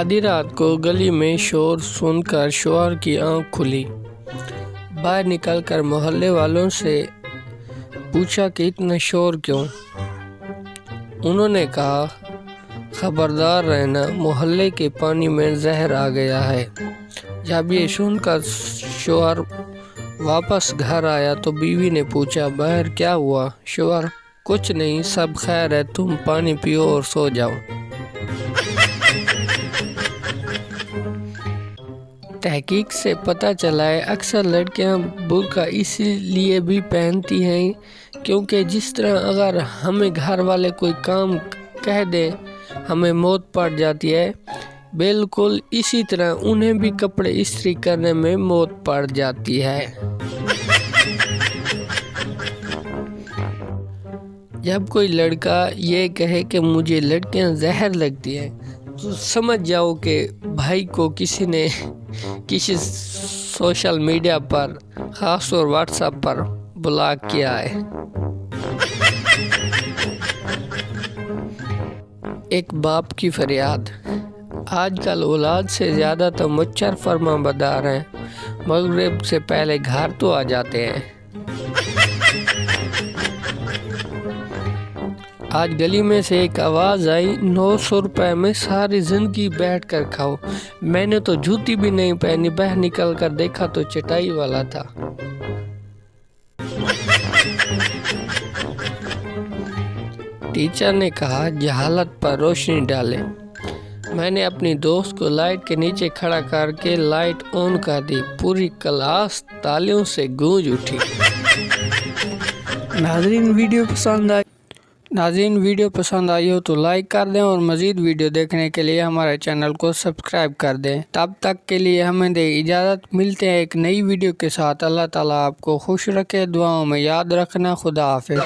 आधी रात को गली में शोर सुनकर शौहर की आंख खुली। बाहर निकलकर मोहल्ले वालों से पूछा कि इतना शोर क्यों। उन्होंने कहा, खबरदार रहना, मोहल्ले के पानी में जहर आ गया है। जब ये सुनकर शौहर वापस घर आया तो बीवी ने पूछा, बाहर क्या हुआ? शौहर, कुछ नहीं, सब खैर है, तुम पानी पियो और सो जाओ। तहकीक से पता चला है अक्सर लड़कियां बुर्का इसीलिए भी पहनती हैं क्योंकि जिस तरह अगर हमें घर वाले कोई काम कह दे हमें मौत पड़ जाती है, बिल्कुल इसी तरह उन्हें भी कपड़े इस्त्री करने में मौत पड़ जाती है। जब कोई लड़का ये कहे कि मुझे लड़कियां जहर लगती हैं तो समझ जाओ कि भाई को किसी ने किसी सोशल मीडिया पर, खास तौर व्हाट्सएप पर ब्लॉक किया है। एक बाप की फरियाद। आजकल औलाद से ज़्यादा तो मच्छर फरमाबरदार हैं, मगरिब से पहले घर तो आ जाते हैं। आज गली में से एक आवाज़ आई, 900 रुपये में सारी ज़िंदगी बैठ कर खाओ। मैंने तो जूती भी नहीं पहनी, बाहर निकल कर देखा तो चटाई वाला था। टीचर ने कहा, जहालत पर रोशनी डाले। मैंने अपनी दोस्त को लाइट के नीचे खड़ा करके लाइट ऑन कर दी। पूरी क्लास तालियों से गूंज उठी। नाज़रीन वीडियो पसंद आई हो तो लाइक कर दें और मज़ीद वीडियो देखने के लिए हमारे चैनल को सब्सक्राइब कर दें। तब तक के लिए हमें दे इजाज़त। मिलते हैं एक नई वीडियो के साथ। अल्लाह ताला आपको खुश रखे, दुआओं में याद रखना। खुदा हाफिज़।